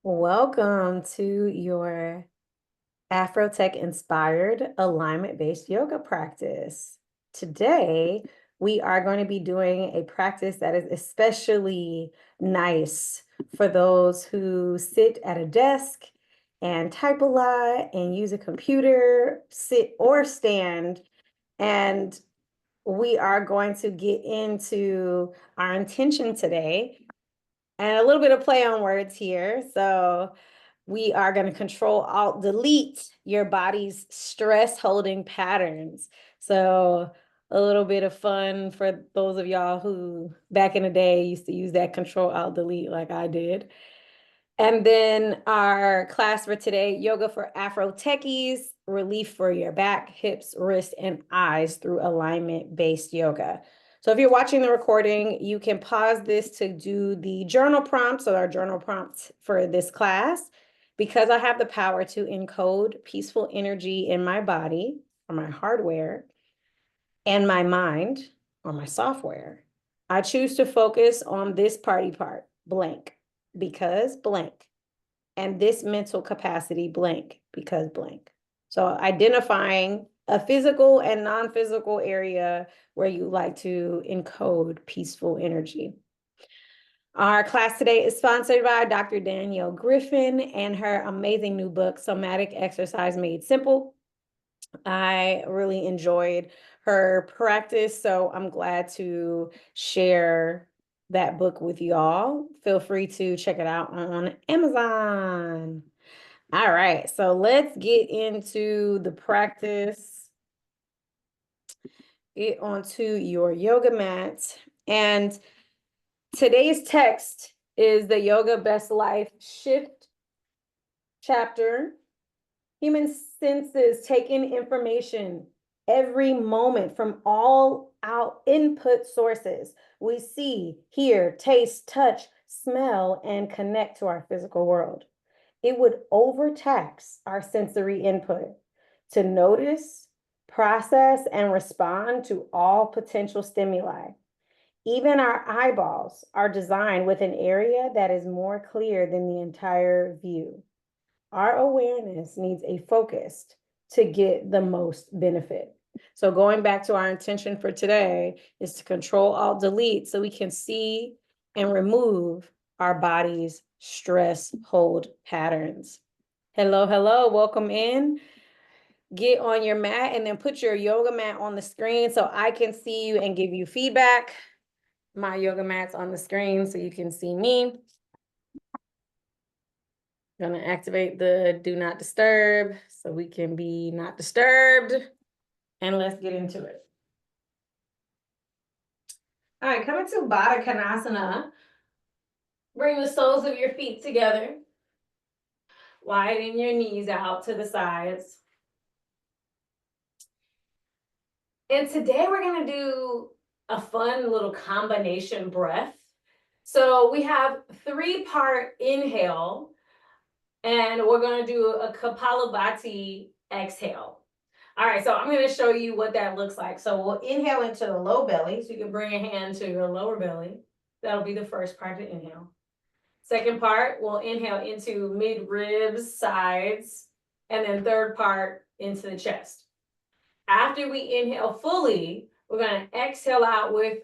Welcome to your Afro-Tech inspired alignment-based yoga practice. Today, we are going to be doing a practice that is especially nice for those who sit at a desk and type a lot and use a computer, sit or stand. And we are going to get into our intention today and a little bit of play on words here. So we are going to control alt delete your body's stress holding patterns. So a little bit of fun for those of y'all who back in the day used to use that control alt delete like I did. And then our class for today, yoga for Afro-Techies, relief for your back, hips, wrists, and eyes through alignment-based yoga. So if you're watching the recording, you can pause this to do the journal prompts or our journal prompts for this class. Because I have the power to encode peaceful energy in my body or my hardware and my mind or my software, I choose to focus on this party part, blank, because blank, and this mental capacity, blank, because blank. So identifying a physical and non-physical area where you like to encode peaceful energy. Our class today is sponsored by Dr. Danielle Griffin and her amazing new book, Somatic Exercise Made Simple. I really enjoyed her practice, so I'm glad to share that book with y'all. Feel free to check it out on Amazon. All right, so let's get into the practice. Get onto your yoga mat. And today's text is the Yoga Best Life Shift chapter. Human senses take in information every moment from all out input sources. We see, hear, taste, touch, smell, and connect to our physical world. It would overtax our sensory input to notice, process, and respond to all potential stimuli. Even our eyeballs are designed with an area that is more clear than the entire view. Our awareness needs a focus to get the most benefit. So going back to our intention for today is to control alt delete so we can see and remove our body's stress hold patterns. Hello, hello, welcome in. Get on your mat and then put your yoga mat on the screen so I can see you and give you feedback. My yoga mat's on the screen so you can see me. Gonna activate the do not disturb so we can be not disturbed. And let's get into it. All right, coming to Baddha Konasana. Bring the soles of your feet together. Widen your knees out to the sides. And today we're gonna do a fun little combination breath. So we have 3-part inhale, and we're gonna do a Kapalabhati exhale. All right, so I'm going to show you what that looks like. So we'll inhale into the low belly. So you can bring your hand to your lower belly. That'll be the first part to inhale. Second part, we'll inhale into mid-ribs, sides, and then third part into the chest. After we inhale fully, we're going to exhale out with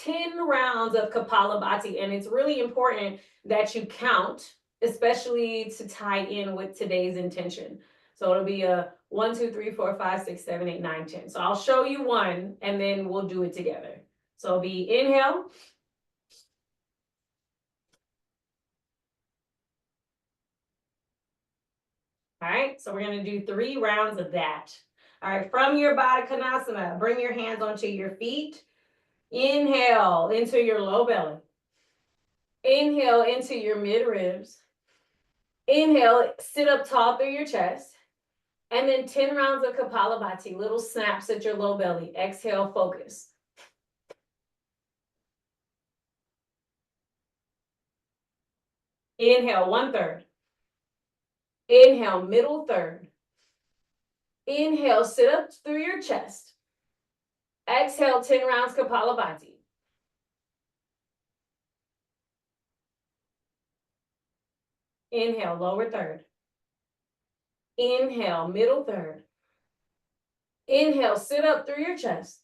10 rounds of Kapalabhati. And it's really important that you count, especially to tie in with today's intention. So it'll be a 1, 2, 3, 4, 5, 6, 7, 8, 9, 10. So I'll show you one and then we'll do it together. So it'll be inhale. All right, so we're going to do 3 rounds of that. All right, from your Baddha Konasana, bring your hands onto your feet. Inhale into your low belly. Inhale into your mid-ribs. Inhale, sit up tall through your chest. And then 10 rounds of Kapalabhati, little snaps at your low belly. Exhale, focus. Inhale, 1/3. Inhale, middle third. Inhale, sit up through your chest. Exhale, 10 rounds Kapalabhati. Inhale, lower third. Inhale, middle third. Inhale, sit up through your chest.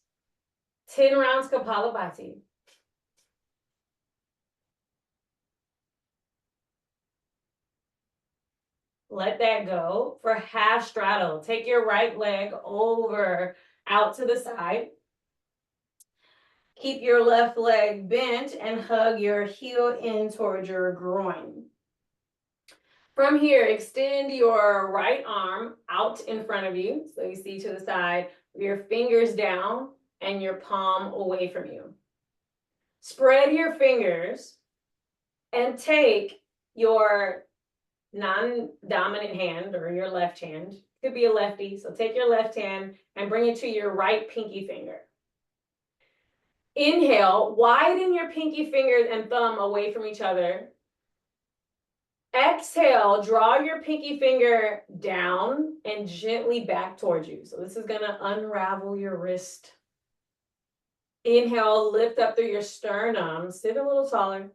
10 rounds Kapalabhati. Let that go for half straddle. Take your right leg over out to the side. Keep your left leg bent and hug your heel in towards your groin. From here, extend your right arm out in front of you. So you see to the side, your fingers down and your palm away from you. Spread your fingers and take your non-dominant hand or your left hand. Could be a lefty. So take your left hand and bring it to your right pinky finger. Inhale, widen your pinky finger and thumb away from each other. Exhale, draw your pinky finger down and gently back towards you. So this is going to unravel your wrist. Inhale, lift up through your sternum, sit a little taller.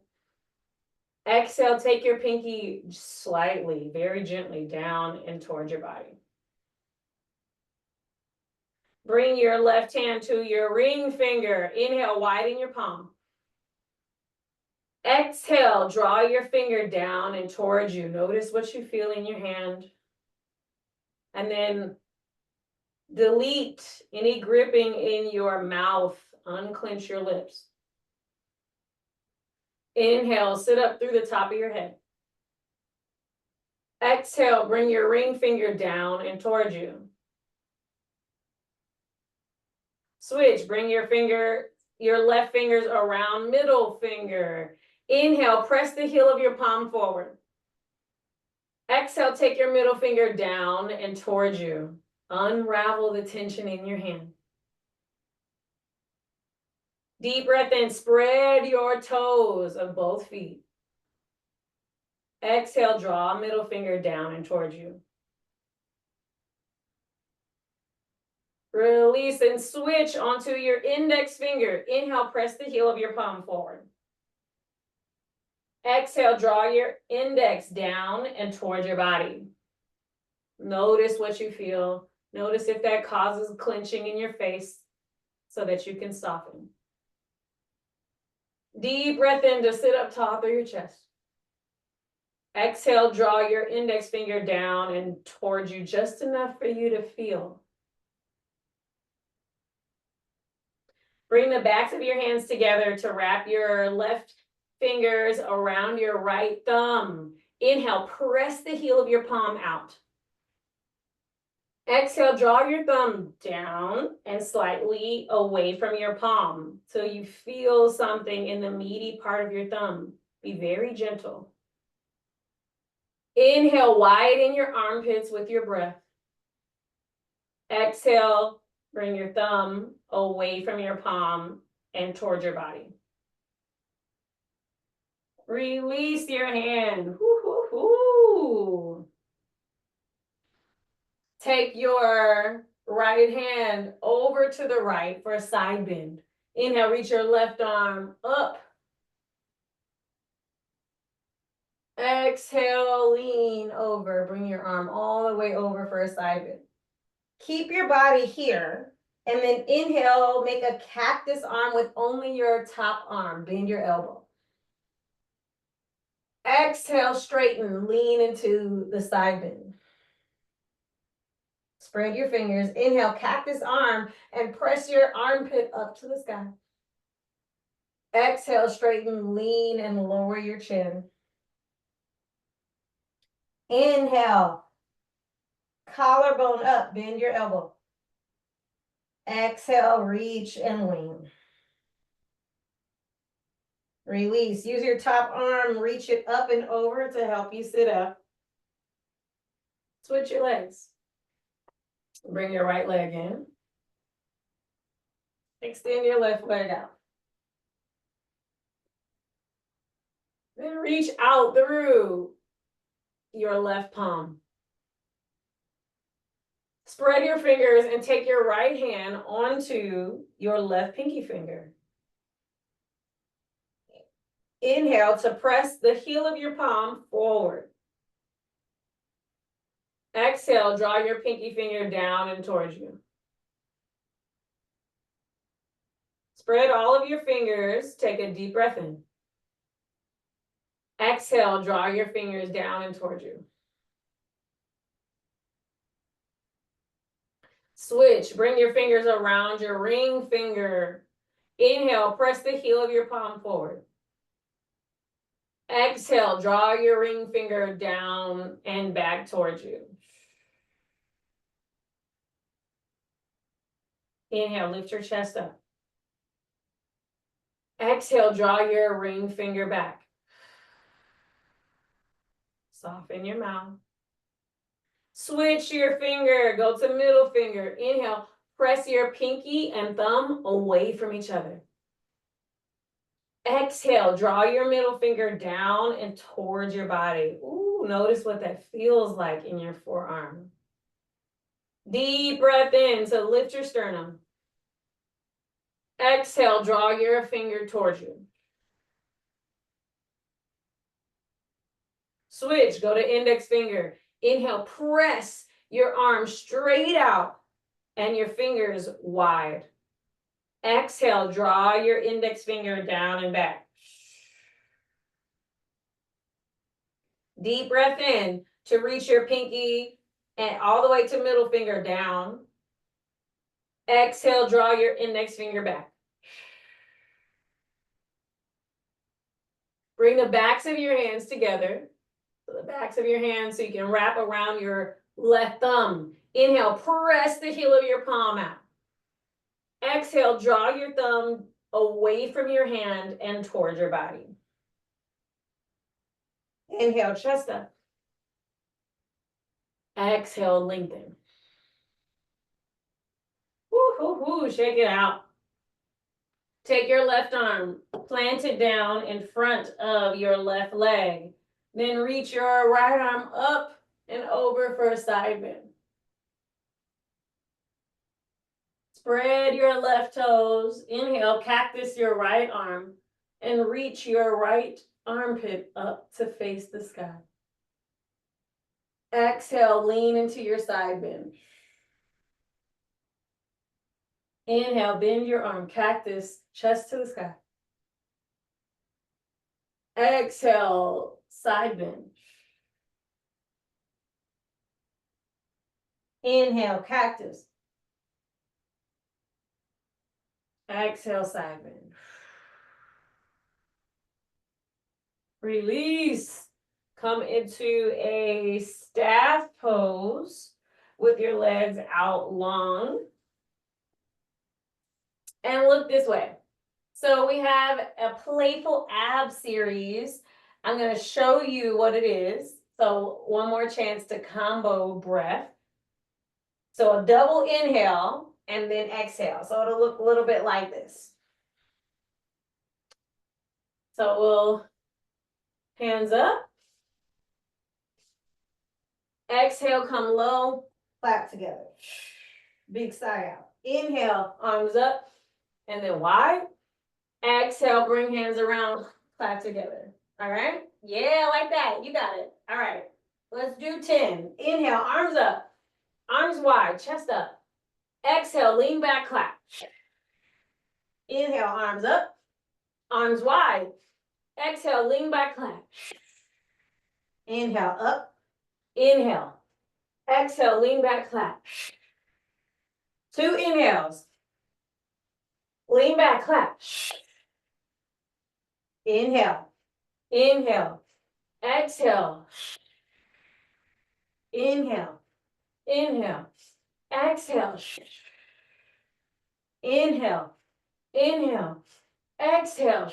Exhale, take your pinky slightly, very gently down and towards your body. Bring your left hand to your ring finger. Inhale, widen your palm. Exhale, draw your finger down and towards you. Notice what you feel in your hand. And then delete any gripping in your mouth. Unclench your lips. Inhale, sit up through the top of your head. Exhale, bring your ring finger down and towards you. Switch, bring your left fingers around middle finger. Inhale, press the heel of your palm forward. Exhale, take your middle finger down and towards you. Unravel the tension in your hand. Deep breath in, spread your toes of both feet. Exhale, draw middle finger down and towards you. Release and switch onto your index finger. Inhale, press the heel of your palm forward. Exhale, draw your index down and towards your body. Notice what you feel. Notice if that causes clenching in your face so that you can soften. Deep breath in to sit up tall through your chest. Exhale, draw your index finger down and towards you, just enough for you to feel. Bring the backs of your hands together to wrap your left fingers around your right thumb. Inhale, press the heel of your palm out. Exhale, draw your thumb down and slightly away from your palm so you feel something in the meaty part of your thumb. Be very gentle. Inhale, widen your armpits with your breath. Exhale, bring your thumb away from your palm and towards your body. Release your hand. Take your right hand over to the right for a side bend. Inhale, reach your left arm up. Exhale, lean over. Bring your arm all the way over for a side bend. Keep your body here. And then inhale, make a cactus arm with only your top arm. Bend your elbow. Exhale, straighten, lean into the side bend. Spread your fingers. Inhale, cactus arm, and press your armpit up to the sky. Exhale, straighten, lean, and lower your chin. Inhale, collarbone up, bend your elbow. Exhale, reach and lean. Release. Use your top arm, reach it up and over to help you sit up. Switch your legs. Bring your right leg in. Extend your left leg out. Then reach out through your left palm. Spread your fingers and take your right hand onto your left pinky finger. Inhale to press the heel of your palm forward. Exhale, draw your pinky finger down and towards you. Spread all of your fingers. Take a deep breath in. Exhale, draw your fingers down and towards you. Switch, bring your fingers around your ring finger. Inhale, press the heel of your palm forward. Exhale, draw your ring finger down and back towards you. Inhale, lift your chest up. Exhale, draw your ring finger back. Soften your mouth. Switch your finger, go to middle finger. Inhale, press your pinky and thumb away from each other. Exhale, draw your middle finger down and towards your body. Ooh, notice what that feels like in your forearm. Deep breath in, so lift your sternum. Exhale, draw your finger towards you. Switch, go to index finger. Inhale, press your arm straight out and your fingers wide. Exhale, draw your index finger down and back. Deep breath in to reach your pinky and all the way to middle finger down. Exhale, draw your index finger back. Bring the backs of your hands together. The backs of your hands so you can wrap around your left thumb. Inhale, press the heel of your palm out. Exhale, draw your thumb away from your hand and towards your body. Inhale, chest up. Exhale, lengthen. Woo, woo, woo, shake it out. Take your left arm, plant it down in front of your left leg. Then reach your right arm up and over for a side bend. Spread your left toes. Inhale, cactus your right arm and reach your right armpit up to face the sky. Exhale, lean into your side bend. Inhale, bend your arm, cactus, chest to the sky. Exhale, side bend. Inhale, cactus. Exhale, side bend. Release. Come into a staff pose with your legs out long. And look this way. So we have a playful ab series. I'm going to show you what it is. So one more chance to combo breath. So a double inhale and then exhale. So it'll look a little bit like this. So we'll hands up. Exhale, come low, clap together. Big sigh out. Inhale, arms up, and then wide. Exhale, bring hands around, clap together. All right? Yeah, like that. You got it. All right. Let's do 10. Inhale, arms up, arms wide, chest up. Exhale, lean back, clap. Inhale, arms up, arms wide. Exhale, lean back, clap. Inhale, up. Inhale. Exhale, lean back, clap. 2 inhales. Lean back, clap. Inhale. Inhale. Exhale. Inhale. Inhale. Exhale. Inhale. Inhale. Exhale.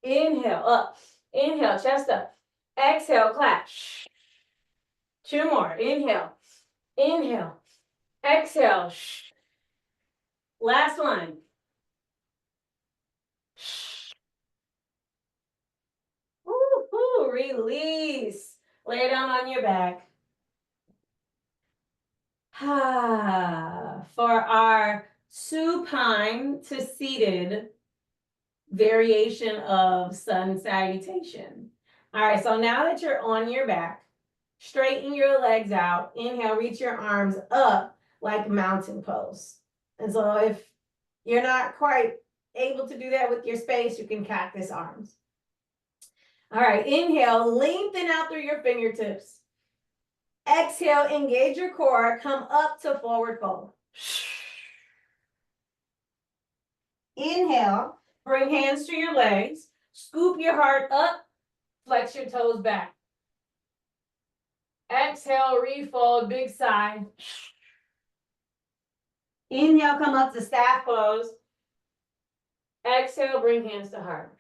Inhale. Up. Inhale. Chest up. Exhale. Clap. 2 more. Inhale. Inhale. Exhale. Last one. Woo-hoo. Release. Lay down on your back. For our supine to seated variation of sun salutation. All right, so now that you're on your back, Straighten your legs out. Inhale, reach your arms up like mountain pose. And so if you're not quite able to do that with your space, you can cactus arms. All right, inhale, lengthen out through your fingertips. Exhale, engage your core, come up to forward fold. Inhale, bring hands to your legs, scoop your heart up, flex your toes back. Exhale, refold, big sigh. Inhale, come up to staff pose. Exhale, bring hands to heart.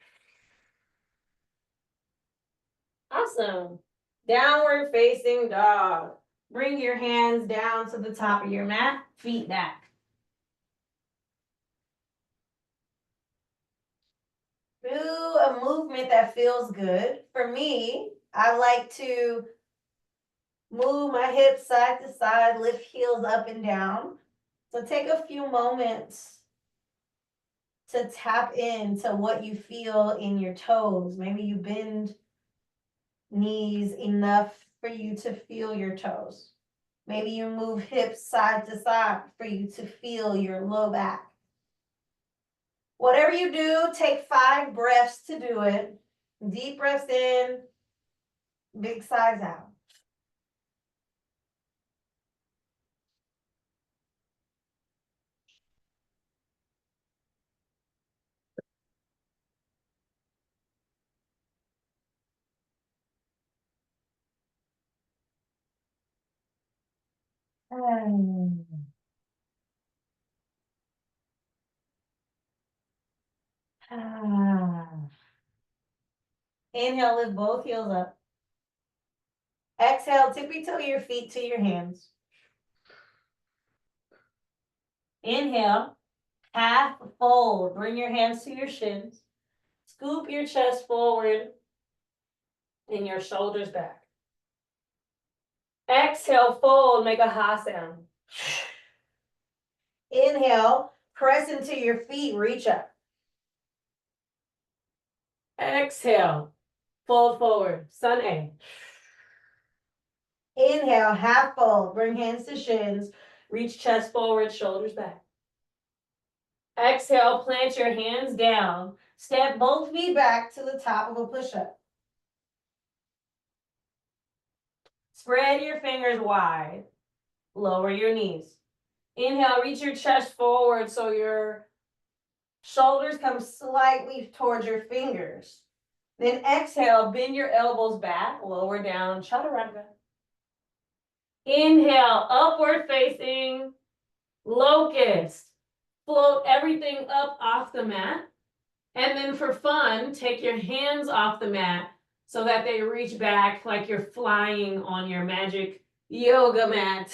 Awesome. Downward facing dog. Bring your hands down to the top of your mat, feet back. Do a movement that feels good. For me, I like to move my hips side to side, lift heels up and down. So take a few moments to tap into what you feel in your toes. Maybe you bend knees enough for you to feel your toes. Maybe you move hips side to side for you to feel your low back. Whatever you do, take 5 breaths to do it. Deep breaths in, big sighs out. Inhale, lift both heels up. Exhale, tippy toe your feet to your hands. Inhale, half fold. Bring your hands to your shins. Scoop your chest forward and your shoulders back. Exhale, fold, make a ha sound. Inhale, press into your feet, reach up. Exhale, fold forward, sun A. Inhale, half fold, bring hands to shins, reach chest forward, shoulders back. Exhale, plant your hands down, step both feet back to the top of a push-up. Spread your fingers wide, lower your knees. Inhale, reach your chest forward so your shoulders come slightly towards your fingers. Then exhale, bend your elbows back, lower down, chaturanga. Inhale, upward facing locust. Float everything up off the mat. And then for fun, take your hands off the mat so that they reach back like you're flying on your magic yoga mat.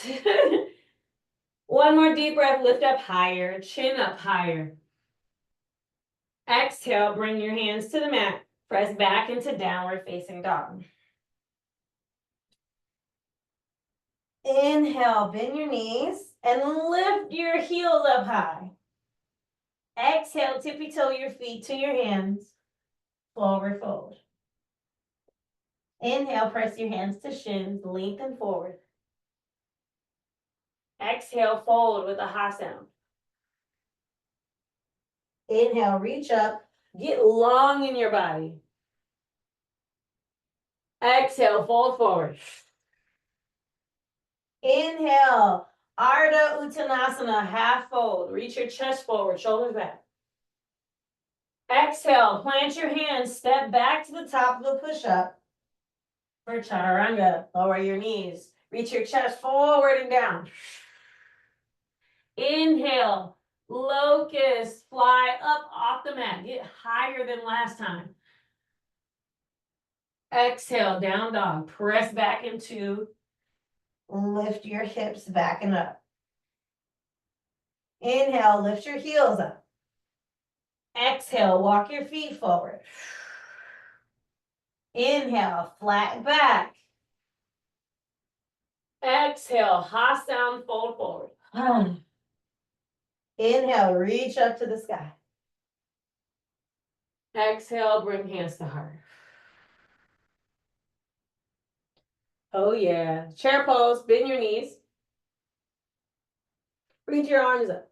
One more deep breath, lift up higher, chin up higher. Exhale, bring your hands to the mat. Press back into downward facing dog. Inhale, bend your knees and lift your heels up high. Exhale, tippy toe your feet to your hands. Forward fold. Inhale, press your hands to shins, lengthen forward. Exhale, fold with a ha sound. Inhale, reach up, get long in your body. Exhale, fold forward. Inhale, Ardha Uttanasana, half fold. Reach your chest forward, shoulders back. Exhale, plant your hands, step back to the top of the push-up. For chaturanga, lower your knees. Reach your chest forward and down. Inhale, locust, fly up off the mat. Get higher than last time. Exhale, down dog. Press back into, lift your hips back and up. Inhale, lift your heels up. Exhale, walk your feet forward. Inhale, flat back. Exhale, ha sound, fold forward. Inhale, reach up to the sky. Exhale, bring hands to heart. Oh yeah. Chair pose, bend your knees. Reach your arms up.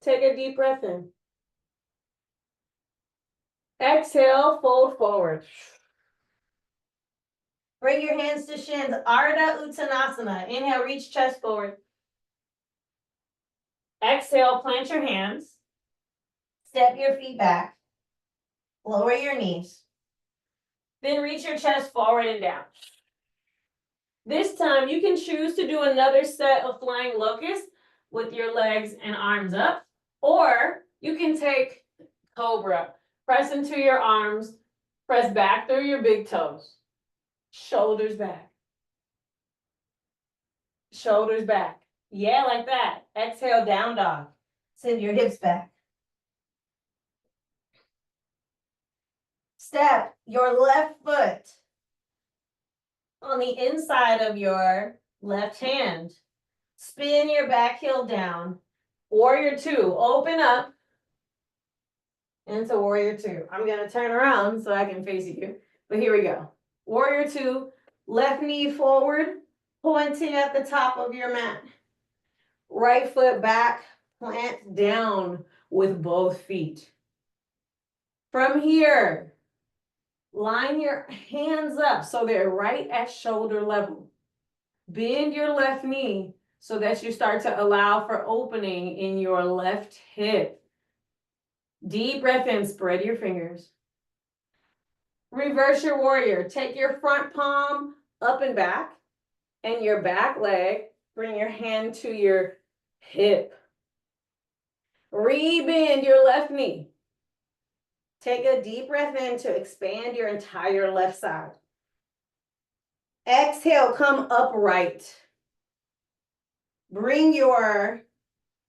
Take a deep breath in. Exhale, fold forward. Bring your hands to shins. Ardha Uttanasana. Inhale, reach chest forward. Exhale, plant your hands. Step your feet back. Lower your knees. Then reach your chest forward and down. This time you can choose to do another set of flying locusts with your legs and arms up, or you can take cobra. Press into your arms, press back through your big toes. Shoulders back. Shoulders back. Yeah, like that. Exhale, down dog. Send your hips back. Step your left foot on the inside of your left hand. Spin your back heel down. Warrior two, open up into warrior two. I'm going to turn around so I can face you, but here we go. Warrior two, left knee forward, pointing at the top of your mat. Right foot back, plant down with both feet. From here, line your hands up so they're right at shoulder level. Bend your left knee so that you start to allow for opening in your left hip. Deep breath in, spread your fingers. Reverse your warrior. Take your front palm up and back, and your back leg, bring your hand to your hip. Rebend your left knee. Take a deep breath in to expand your entire left side. Exhale, come upright. Bring your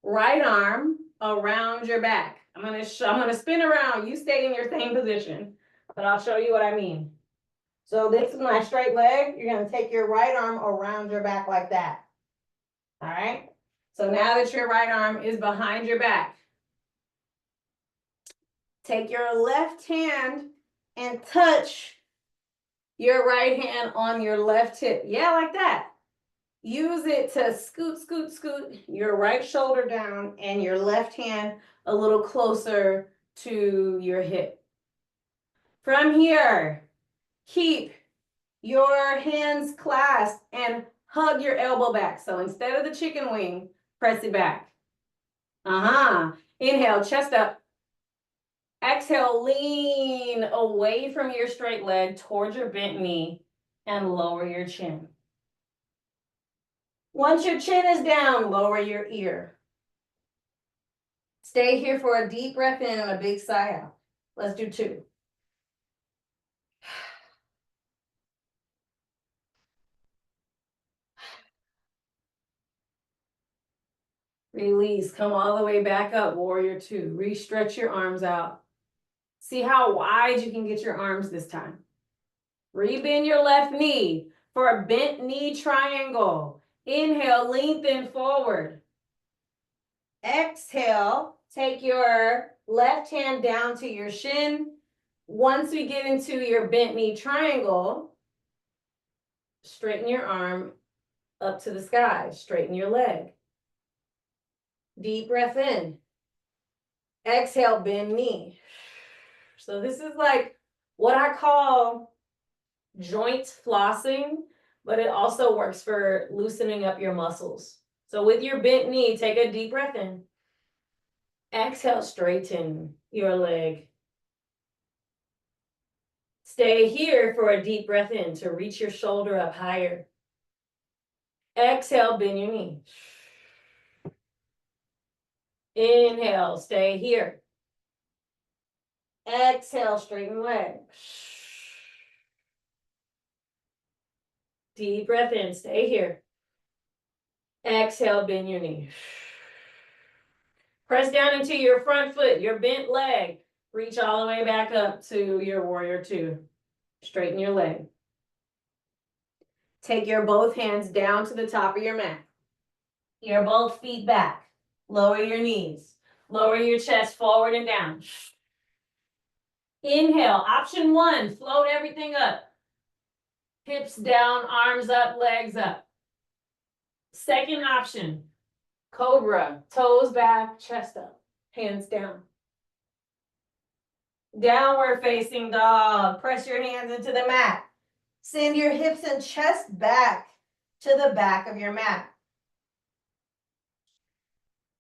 right arm around your back. I'm gonna spin around. You stay in your same position, but I'll show you what I mean. So this is my straight leg. You're gonna take your right arm around your back like that. All right. So now that your right arm is behind your back, take your left hand and touch your right hand on your left hip. Yeah, like that. Use it to scoot, scoot, scoot your right shoulder down and your left hand a little closer to your hip. From here, keep your hands clasped and hug your elbow back. So instead of the chicken wing, press it back. Inhale, chest up. Exhale, lean away from your straight leg towards your bent knee and lower your chin. Once your chin is down, lower your ear. Stay here for a deep breath in and a big sigh out. Let's do two. Release, come all the way back up, warrior two. Re-stretch your arms out. See how wide you can get your arms this time. Rebend your left knee for a bent knee triangle. Inhale, lengthen forward. Exhale, take your left hand down to your shin. Once we get into your bent knee triangle, straighten your arm up to the sky. Straighten your leg. Deep breath in. Exhale, bend knee. So this is like what I call joint flossing, but it also works for loosening up your muscles. So with your bent knee, take a deep breath in. Exhale, straighten your leg. Stay here for a deep breath in to reach your shoulder up higher. Exhale, bend your knee. Inhale, stay here. Exhale, straighten leg. Deep breath in, stay here. Exhale, bend your knee. Press down into your front foot, your bent leg. Reach all the way back up to your warrior two. Straighten your leg. Take your both hands down to the top of your mat. Your both feet back. Lower your knees. Lower your chest forward and down. Inhale, option one, float everything up. Hips down, arms up, legs up. Second option, cobra, toes back, chest up, hands down. Downward facing dog, press your hands into the mat. Send your hips and chest back to the back of your mat.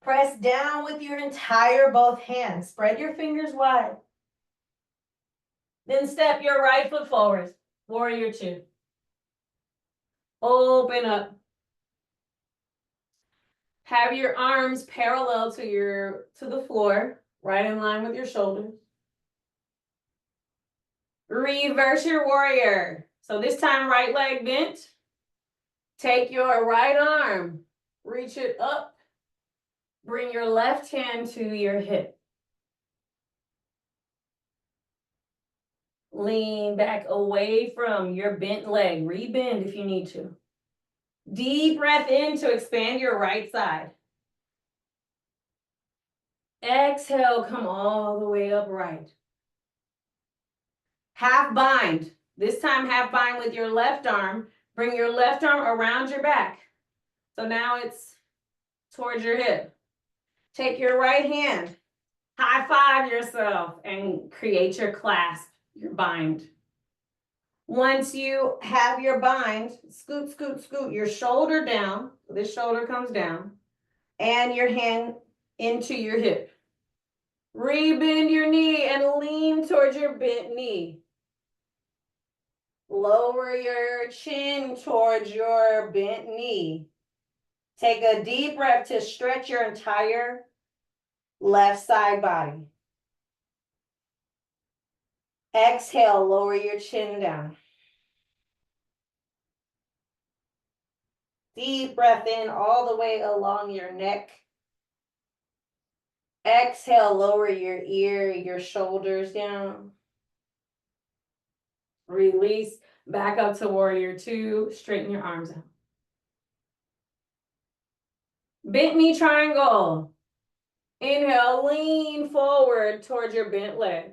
Press down with your entire both hands. Spread your fingers wide. Then step your right foot forward, warrior two. Open up. Have your arms parallel to the floor, right in line with your shoulders. Reverse your warrior. So this time, right leg bent. Take your right arm, reach it up. Bring your left hand to your hip. Lean back away from your bent leg. Rebend if you need to. Deep breath in to expand your right side. Exhale, come all the way upright. Half bind. This time, half bind with your left arm. Bring your left arm around your back. So now it's towards your hip. Take your right hand, high five yourself, and create your clasp, your bind. Once you have your bind, scoot, scoot, scoot your shoulder down. This shoulder comes down, and your hand into your hip. Rebend your knee and lean towards your bent knee. Lower your chin towards your bent knee. Take a deep breath to stretch your entire left side body. Exhale, lower your chin down. Deep breath in all the way along your neck. Exhale, lower your ear, your shoulders down. Release, back up to warrior two, straighten your arms out. Bent knee triangle. Inhale, lean forward towards your bent leg.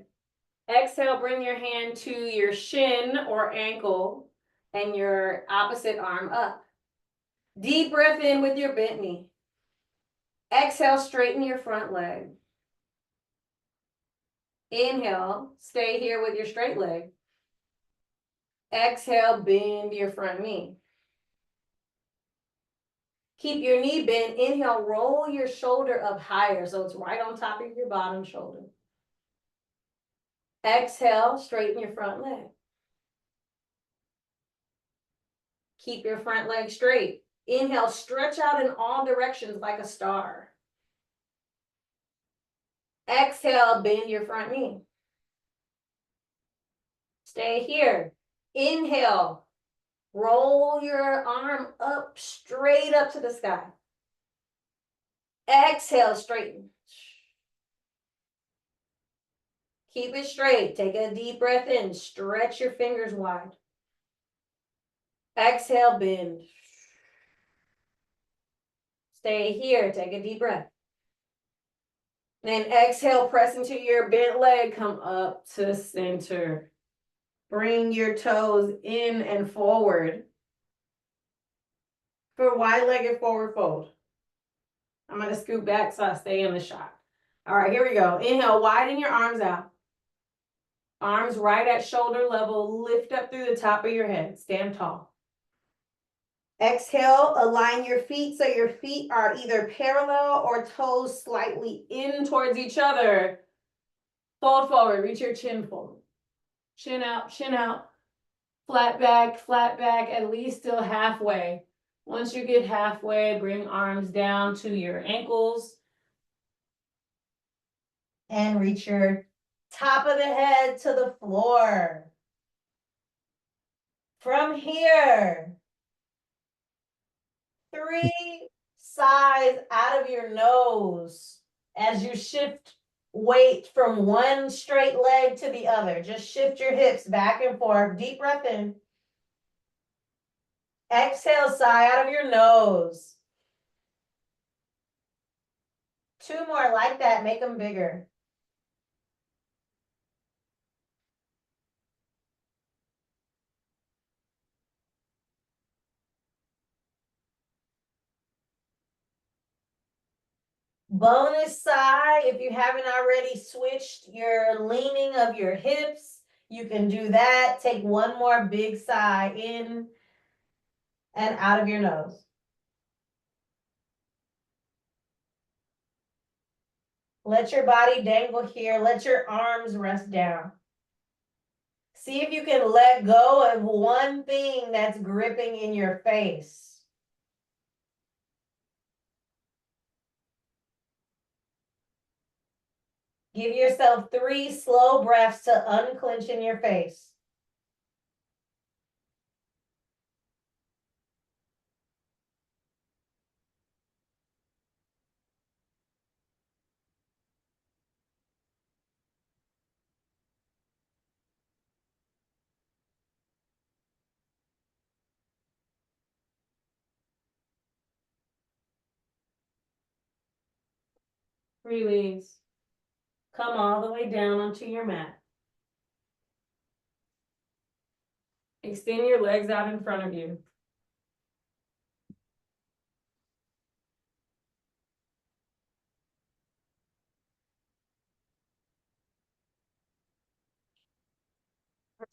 Exhale, bring your hand to your shin or ankle and your opposite arm up. Deep breath in with your bent knee. Exhale, straighten your front leg. Inhale, stay here with your straight leg. Exhale, bend your front knee. Keep your knee bent. Inhale, roll your shoulder up higher so it's right on top of your bottom shoulder. Exhale, straighten your front leg. Keep your front leg straight. Inhale, stretch out in all directions like a star. Exhale, bend your front knee. Stay here. Inhale, roll your arm up, straight up to the sky. Exhale, straighten. Keep it straight. Take a deep breath in. Stretch your fingers wide. Exhale, bend. Stay here. Take a deep breath. Then exhale, press into your bent leg. Come up to center. Bring your toes in and forward. For wide-legged forward fold. I'm going to scoot back so I stay in the shot. All right, here we go. Inhale, widen your arms out. Arms right at shoulder level. Lift up through the top of your head. Stand tall. Exhale, align your feet so your feet are either parallel or toes slightly in towards each other. Fold forward, reach your chin forward. Chin out, flat back, at least still halfway. Once you get halfway, bring arms down to your ankles. And reach your top of the head to the floor. From here, 3 sighs out of your nose as you shift weight from one straight leg to the other. Just shift your hips back and forth. Deep breath in. Exhale, sigh out of your nose. 2 more like that. Make them bigger. Bonus side, if you haven't already switched your leaning of your hips, you can do that. Take one more big sigh in and out of your nose. Let your body dangle here. Let your arms rest down. See if you can let go of one thing that's gripping in your face. Give yourself 3 slow breaths to unclench in your face. Release. Come all the way down onto your mat. Extend your legs out in front of you.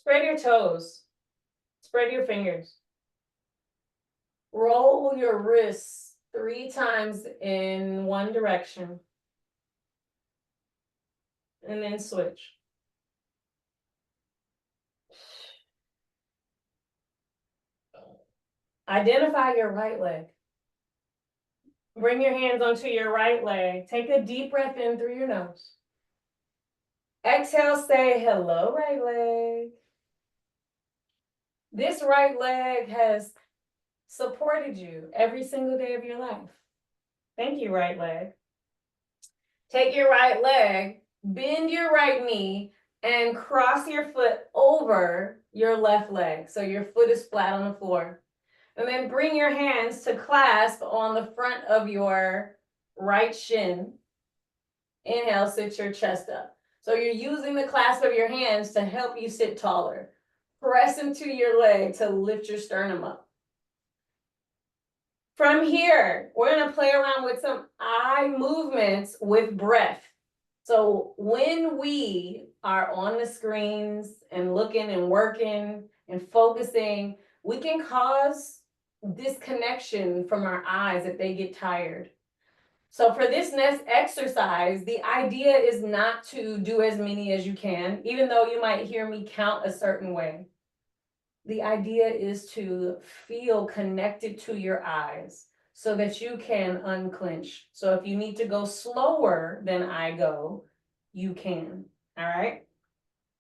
Spread your toes. Spread your fingers. Roll your wrists 3 times in one direction. And then switch. Identify your right leg. Bring your hands onto your right leg. Take a deep breath in through your nose. Exhale, say hello, right leg. This right leg has supported you every single day of your life. Thank you, right leg. Take your right leg, bend your right knee, and cross your foot over your left leg. So your foot is flat on the floor. And then bring your hands to clasp on the front of your right shin. Inhale, sit your chest up. So you're using the clasp of your hands to help you sit taller. Press into your leg to lift your sternum up. From here, we're going to play around with some eye movements with breath. So when we are on the screens and looking and working and focusing, we can cause disconnection from our eyes if they get tired. So for this next exercise, the idea is not to do as many as you can, even though you might hear me count a certain way. The idea is to feel connected to your eyes so that you can unclench. So if you need to go slower than I go, you can. All right.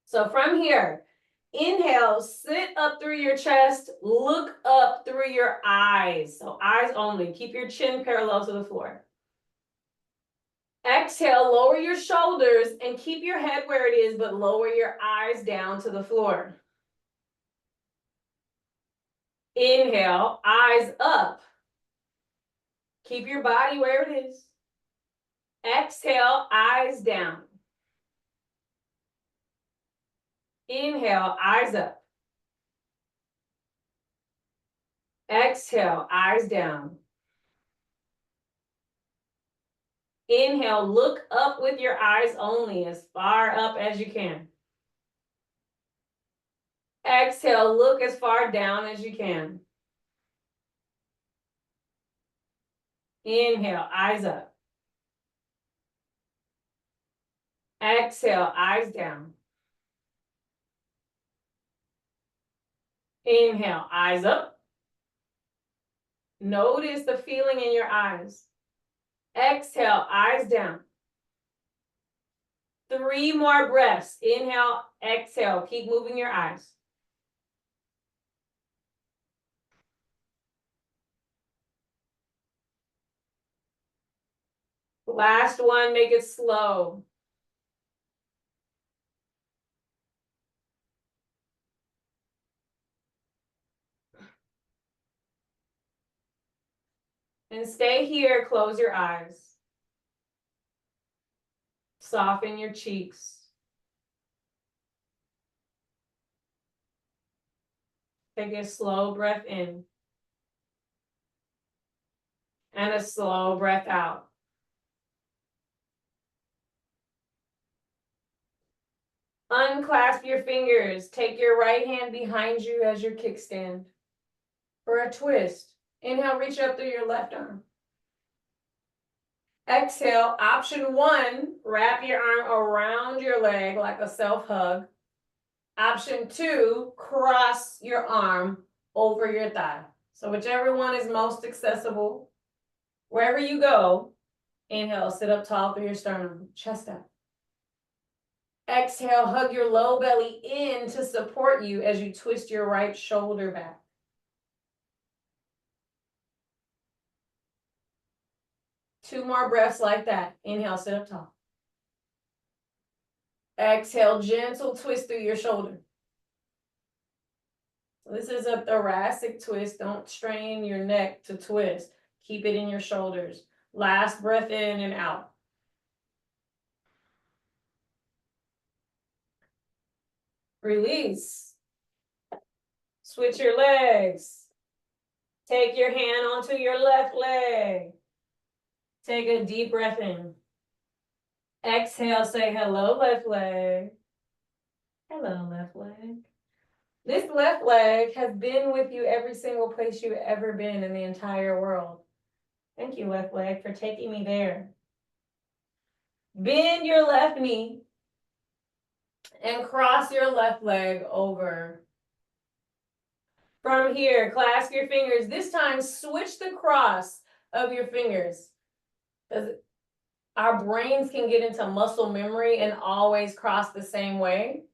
So from here, inhale, sit up through your chest, look up through your eyes. So eyes only. Keep your chin parallel to the floor. Exhale, lower your shoulders and keep your head where it is, but lower your eyes down to the floor. Inhale, eyes up. Keep your body where it is. Exhale, eyes down. Inhale, eyes up. Exhale, eyes down. Inhale, look up with your eyes only, as far up as you can. Exhale, look as far down as you can. Inhale, eyes up. Exhale, eyes down. Inhale, eyes up. Notice the feeling in your eyes. Exhale, eyes down. 3 more breaths. Inhale, exhale. Keep moving your eyes. Last one, make it slow. And stay here, close your eyes. Soften your cheeks. Take a slow breath in. And a slow breath out. Unclasp your fingers. Take your right hand behind you as your kickstand. For a twist. Inhale, reach up through your left arm. Exhale, option one, wrap your arm around your leg like a self-hug. Option two, cross your arm over your thigh. So whichever one is most accessible, wherever you go, inhale, sit up tall through your sternum, chest out. Exhale, hug your low belly in to support you as you twist your right shoulder back. Two more breaths like that. Inhale, sit up tall. Exhale, gentle twist through your shoulder. This is a thoracic twist. Don't strain your neck to twist. Keep it in your shoulders. Last breath in and out. Release. Switch your legs. Take your hand onto your left leg. Take a deep breath in. Exhale, say hello, left leg. Hello, left leg. This left leg has been with you every single place you've ever been in the entire world. Thank you, left leg, for taking me there. Bend your left knee and cross your left leg over. From here, clasp your fingers. This time, switch the cross of your fingers. Our brains can get into muscle memory and always cross the same way.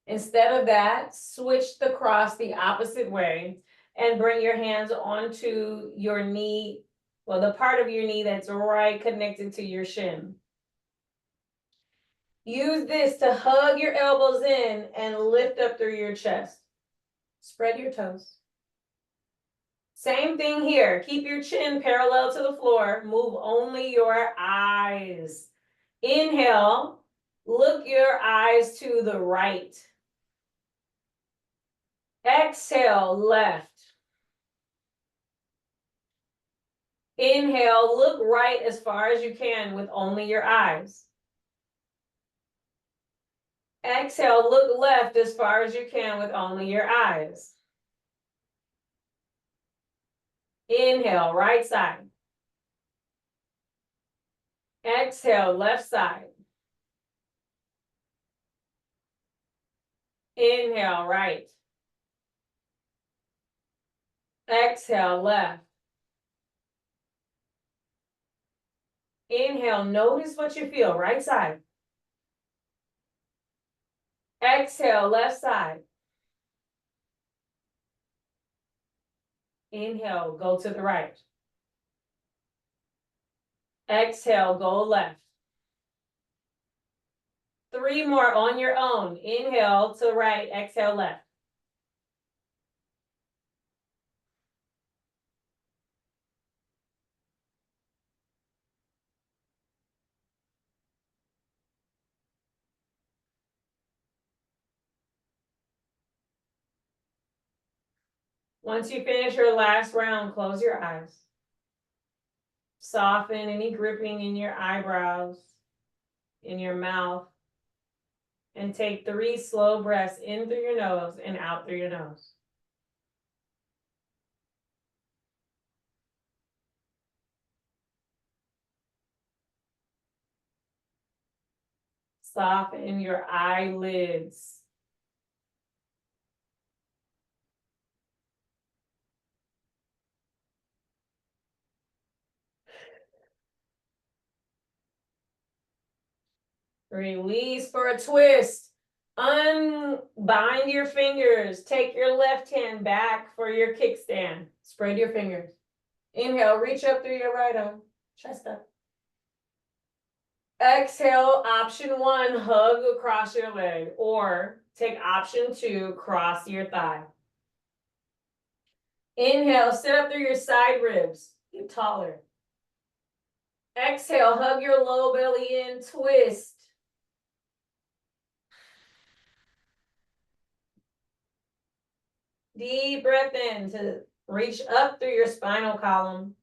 Instead of that, switch the cross the opposite way and bring your hands onto your knee, well, the part of your knee that's right connected to your shin. Use this to hug your elbows in and lift up through your chest. Spread your toes. Same thing here. Keep your chin parallel to the floor. Move only your eyes. Inhale, look your eyes to the right. Exhale, left. Inhale, look right as far as you can with only your eyes. Exhale, look left as far as you can with only your eyes. Inhale, right side. Exhale, left side. Inhale, right. Exhale, left. Inhale, notice what you feel, right side. Exhale, left side. Inhale, go to the right. Exhale, go left. 3 more on your own. Inhale to right, exhale left. Once you finish your last round, close your eyes. Soften any gripping in your eyebrows, in your mouth, and take 3 slow breaths in through your nose and out through your nose. Soften your eyelids. Release for a twist. Unbind your fingers. Take your left hand back for your kickstand. Spread your fingers. Inhale, reach up through your right arm. Chest up. Exhale, option 1, hug across your leg. Or take option 2, cross your thigh. Inhale, sit up through your side ribs. Get taller. Exhale, hug your low belly in, twist. Deep breath in to reach up through your spinal column.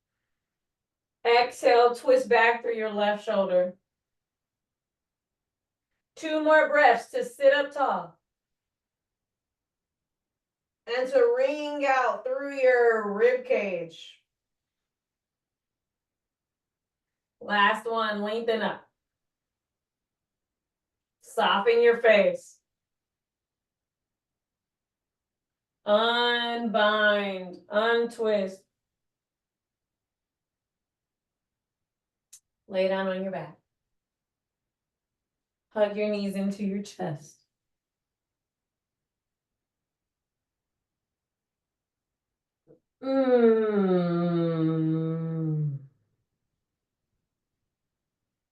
Exhale, twist back through your left shoulder. 2 more breaths to sit up tall. And to ring out through your rib cage. Last one, lengthen up. Soften your face. Unbind, untwist. Lay down on your back. Hug your knees into your chest.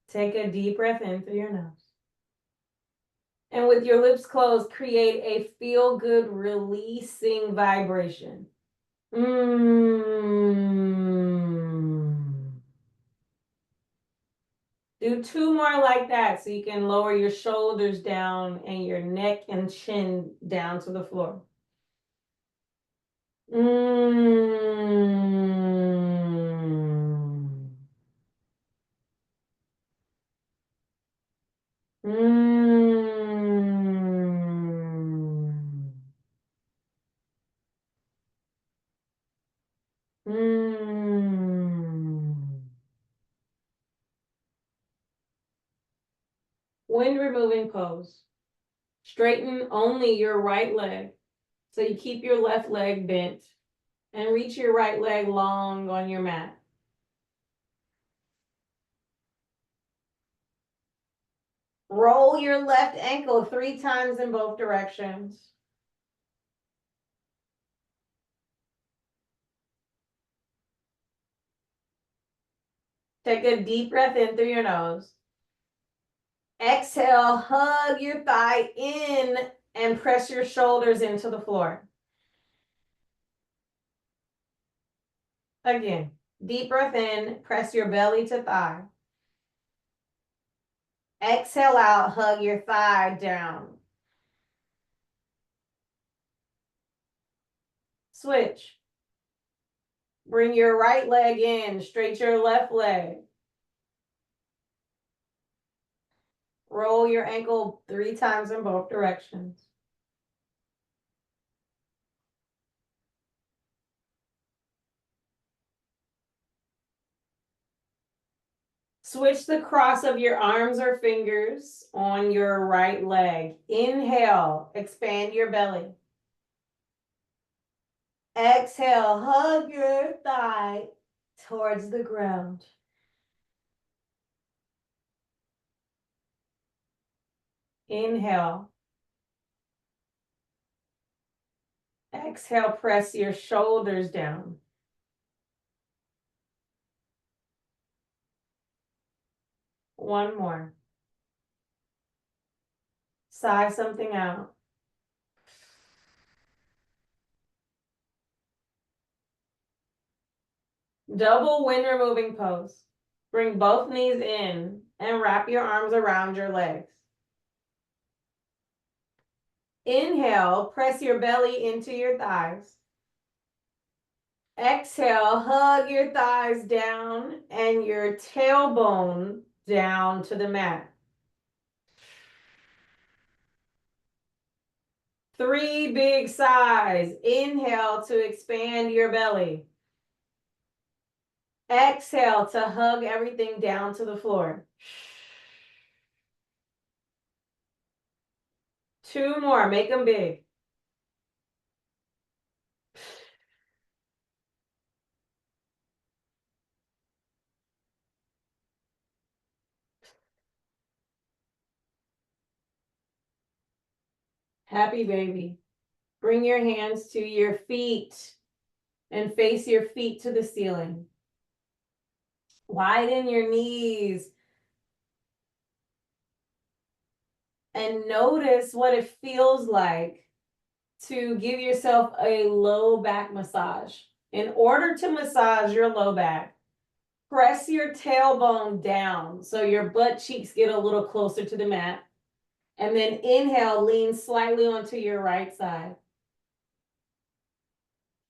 Take a deep breath in through your nose. And with your lips closed, create a feel-good releasing vibration. Do 2 more like that so you can lower your shoulders down and your neck and chin down to the floor. Wind removing pose. Straighten only your right leg. So you keep your left leg bent and reach your right leg long on your mat. Roll your left ankle 3 times in both directions. Take a deep breath in through your nose. Exhale, hug your thigh in and press your shoulders into the floor. Again, deep breath in, press your belly to thigh. Exhale out, hug your thigh down. Switch. Bring your right leg in, straight your left leg. Roll your ankle 3 times in both directions. Switch the cross of your arms or fingers on your right leg. Inhale, expand your belly. Exhale, hug your thigh towards the ground. Inhale. Exhale, press your shoulders down. One more. Sigh something out. Double wind removing pose. Bring both knees in and wrap your arms around your legs. Inhale, press your belly into your thighs. Exhale, hug your thighs down and your tailbone down to the mat. 3 big sighs. Inhale to expand your belly. Exhale to hug everything down to the floor. 2 more, make them big. Happy baby. Bring your hands to your feet and face your feet to the ceiling. Widen your knees. And notice what it feels like to give yourself a low back massage. In order to massage your low back, press your tailbone down so your butt cheeks get a little closer to the mat. And then inhale, lean slightly onto your right side.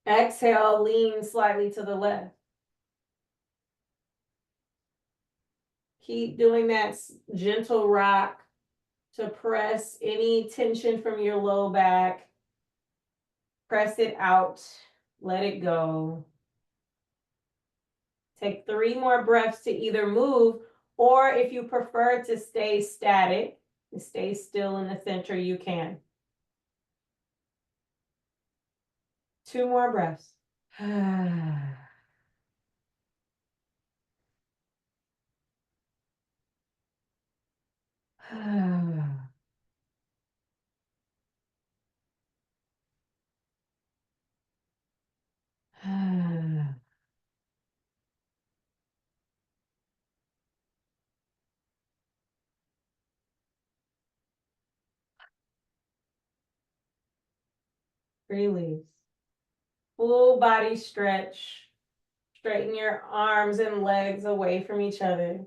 Exhale, lean slightly to the left. Keep doing that gentle rock to press any tension from your low back. Press it out, let it go. Take 3 more breaths to either move, or if you prefer to stay static, stay still in the center, you can. 2 more breaths. Release. Full body stretch. Straighten your arms and legs away from each other.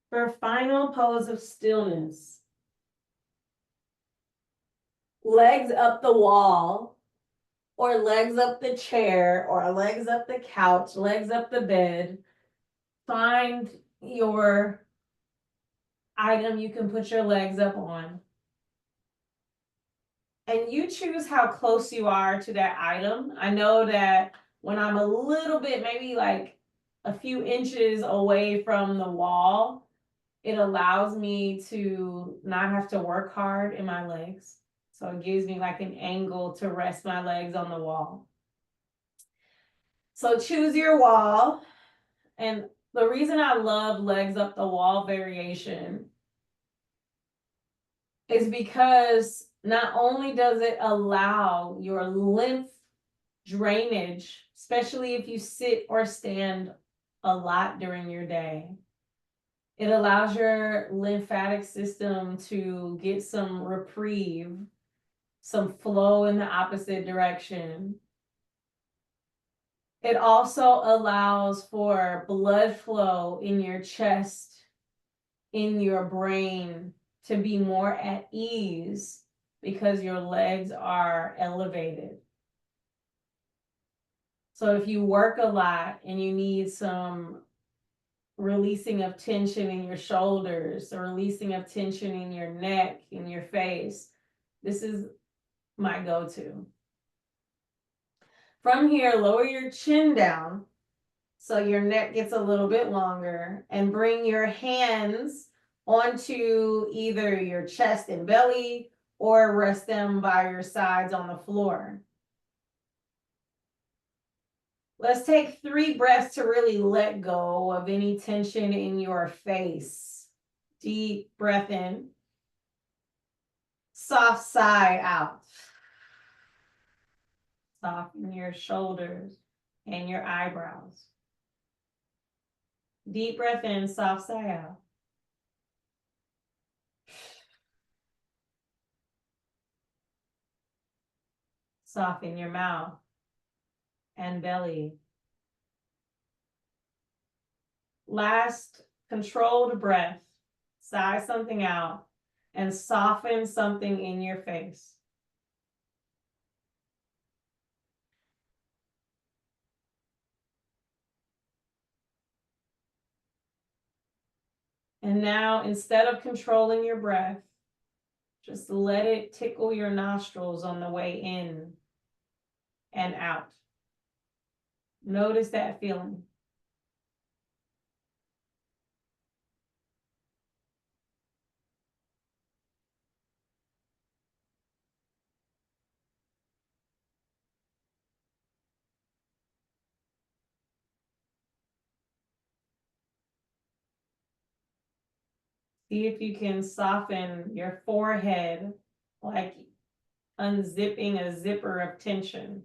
For final pose of stillness, legs up the wall, or legs up the chair, or legs up the couch, legs up the bed. Find your item you can put your legs up on. And you choose how close you are to that item. I know that when I'm a little bit, maybe like a few inches away from the wall, it allows me to not have to work hard in my legs. So it gives me like an angle to rest my legs on the wall. So choose your wall. And the reason I love legs up the wall variation is because not only does it allow your lymph drainage, especially if you sit or stand a lot during your day, it allows your lymphatic system to get some reprieve, some flow in the opposite direction. It also allows for blood flow in your chest, in your brain, to be more at ease because your legs are elevated. So if you work a lot and you need some releasing of tension in your shoulders, or releasing of tension in your neck, in your face, this is my go-to. From here, lower your chin down so your neck gets a little bit longer, and bring your hands onto either your chest and belly, or rest them by your sides on the floor. Let's take 3 breaths to really let go of any tension in your face. Deep breath in. Soft sigh out. Soften your shoulders and your eyebrows. Deep breath in, soft sigh out. Soften your mouth and belly. Last controlled breath. Sigh something out and soften something in your face. And now, instead of controlling your breath, just let it tickle your nostrils on the way in and out. Notice that feeling. See if you can soften your forehead, like unzipping a zipper of tension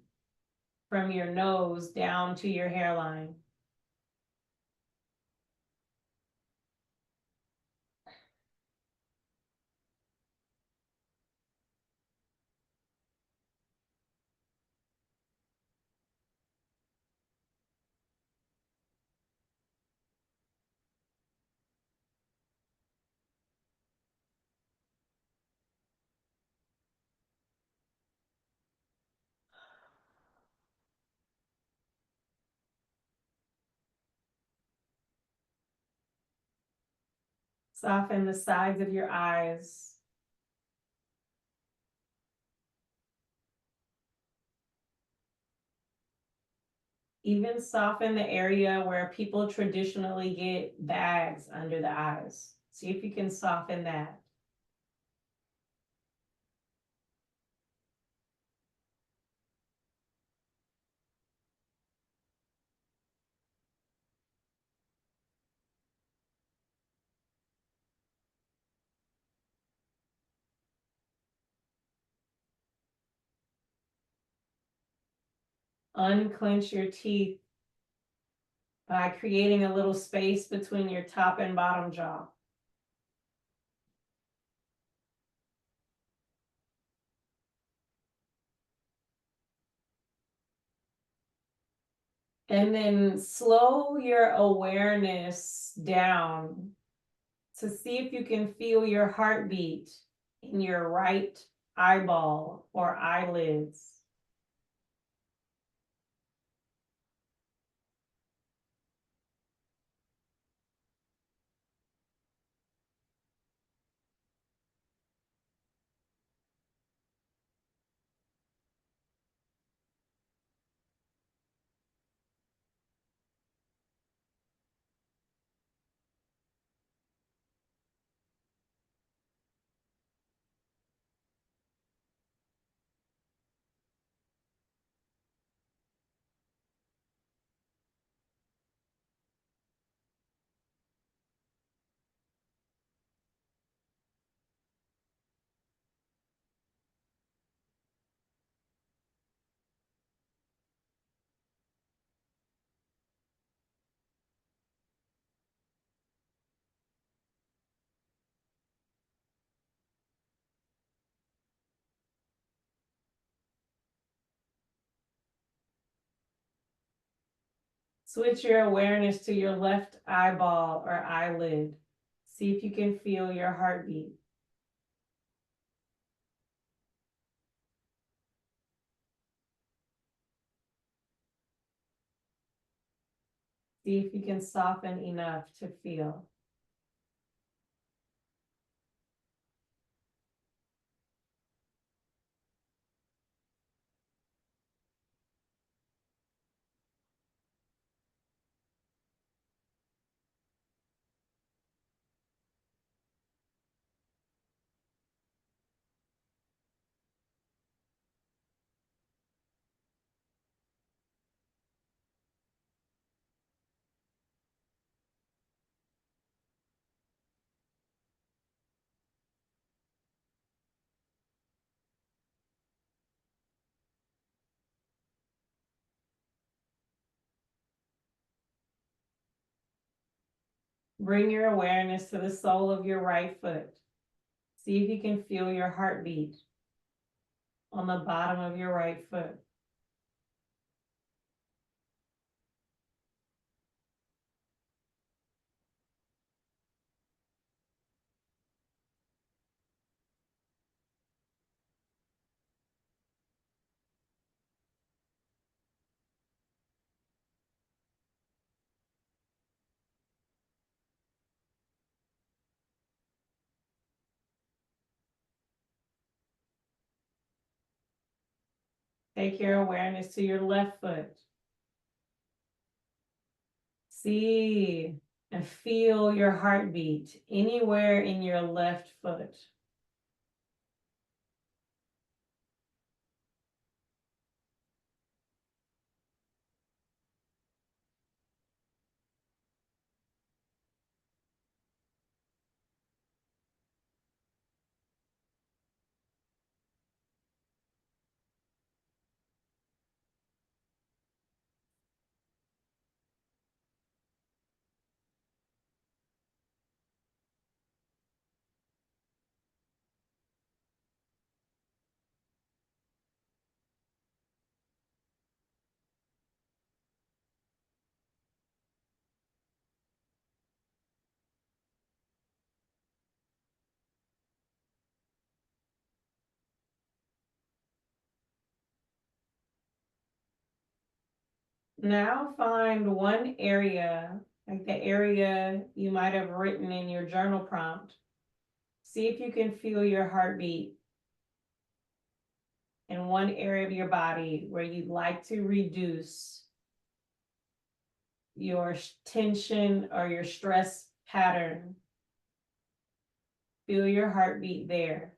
from your nose down to your hairline. Soften the sides of your eyes. Even soften the area where people traditionally get bags under the eyes. See if you can soften that. Unclench your teeth by creating a little space between your top and bottom jaw. And then slow your awareness down to see if you can feel your heartbeat in your right eyeball or eyelids. Switch your awareness to your left eyeball or eyelid. See if you can feel your heartbeat. See if you can soften enough to feel. Bring your awareness to the sole of your right foot. See if you can feel your heartbeat on the bottom of your right foot. Take your awareness to your left foot. See and feel your heartbeat anywhere in your left foot. Now find one area like the area you might have written in your journal prompt. See if you can feel your heartbeat in one area of your body where you'd like to reduce your tension or your stress pattern. Feel your heartbeat there.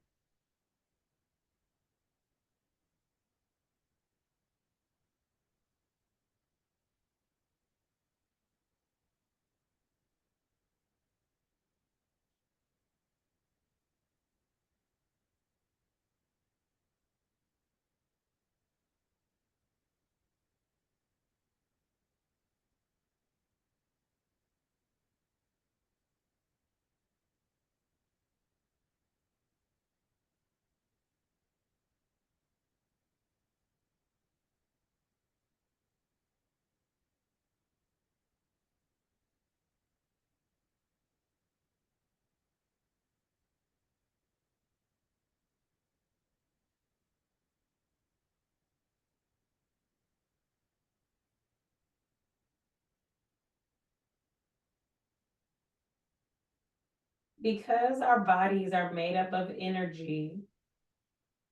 Because our bodies are made up of energy,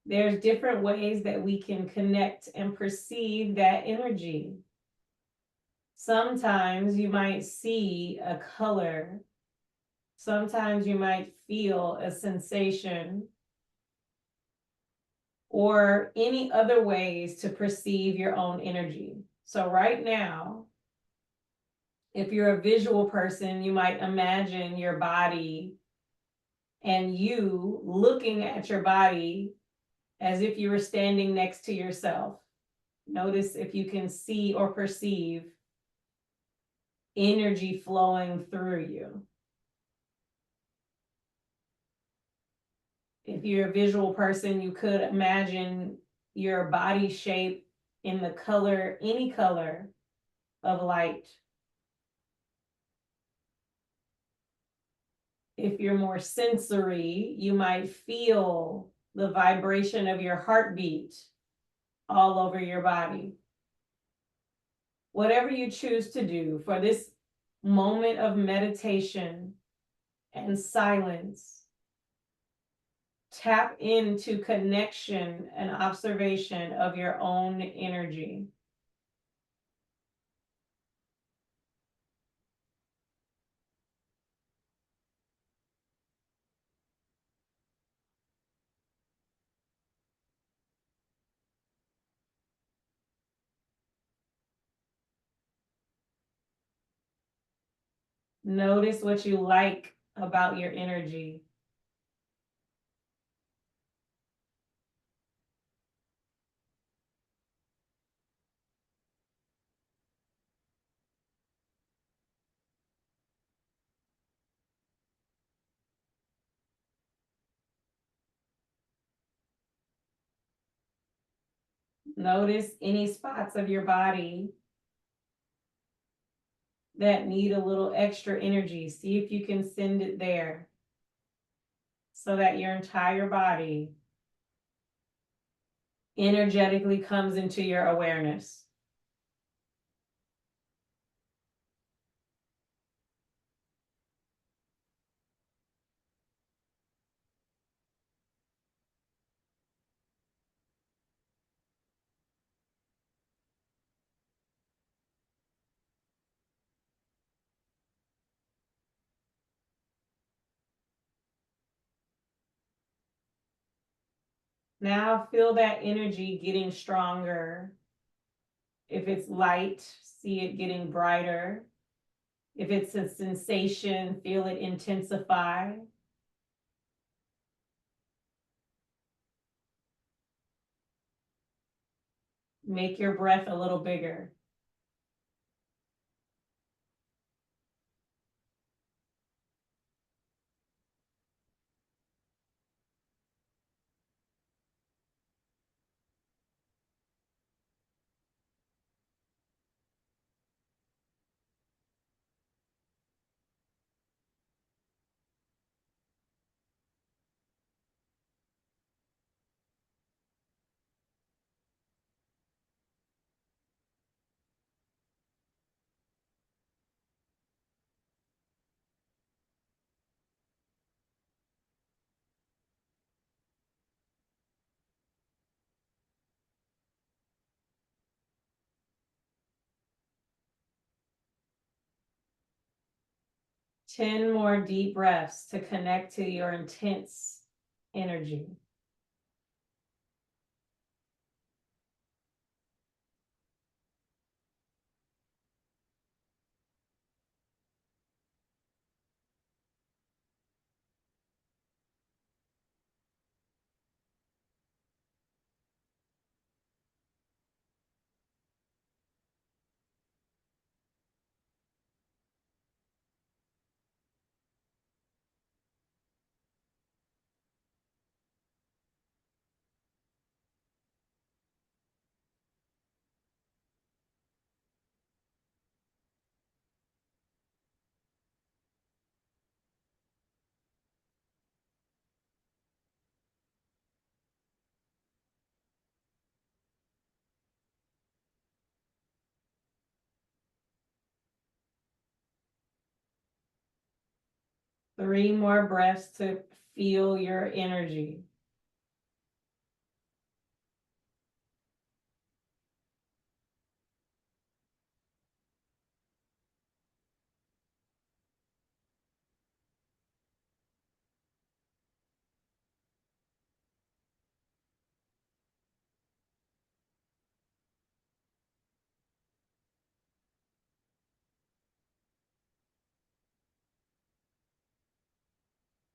there's different ways that we can connect and perceive that energy. Sometimes you might see a color. Sometimes you might feel a sensation, or any other ways to perceive your own energy. So right now, if you're a visual person, you might imagine your body and you looking at your body as if you were standing next to yourself. Notice if you can see or perceive energy flowing through you. If you're a visual person, you could imagine your body shape in the color, any color of light. If you're more sensory, you might feel the vibration of your heartbeat all over your body. Whatever you choose to do for this moment of meditation and silence, tap into connection and observation of your own energy. Notice what you like about your energy. Notice any spots of your body that need a little extra energy. See if you can send it there so that your entire body energetically comes into your awareness. Now feel that energy getting stronger. If it's light, see it getting brighter. If it's a sensation, feel it intensify. Make your breath a little bigger. 10 more deep breaths to connect to your intense energy. Three more breaths to feel your energy.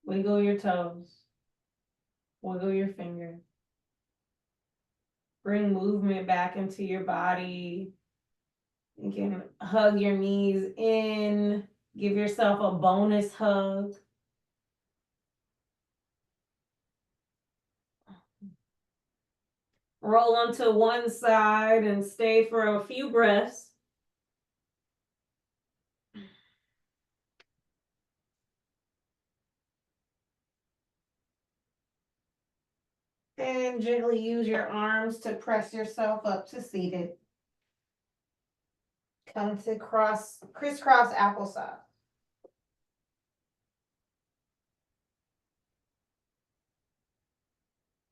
Wiggle your toes. Wiggle your finger. Bring movement back into your body. You can hug your knees in. Give yourself a bonus hug. Roll onto one side and stay for a few breaths. And gently use your arms to press yourself up to seated. Come to crisscross applesauce.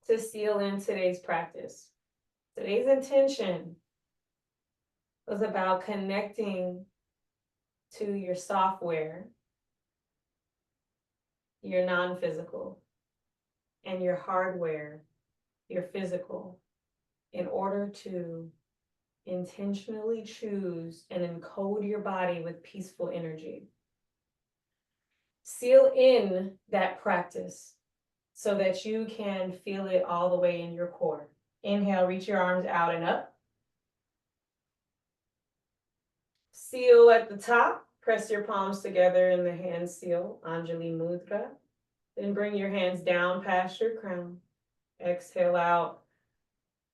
To seal in today's practice. Today's intention was about connecting to your software, your non-physical, and your hardware, your physical, in order to intentionally choose and encode your body with peaceful energy. Seal in that practice so that you can feel it all the way in your core. Inhale, reach your arms out and up. Seal at the top. Press your palms together in the hand seal, Anjali Mudra. Then bring your hands down past your crown. Exhale out.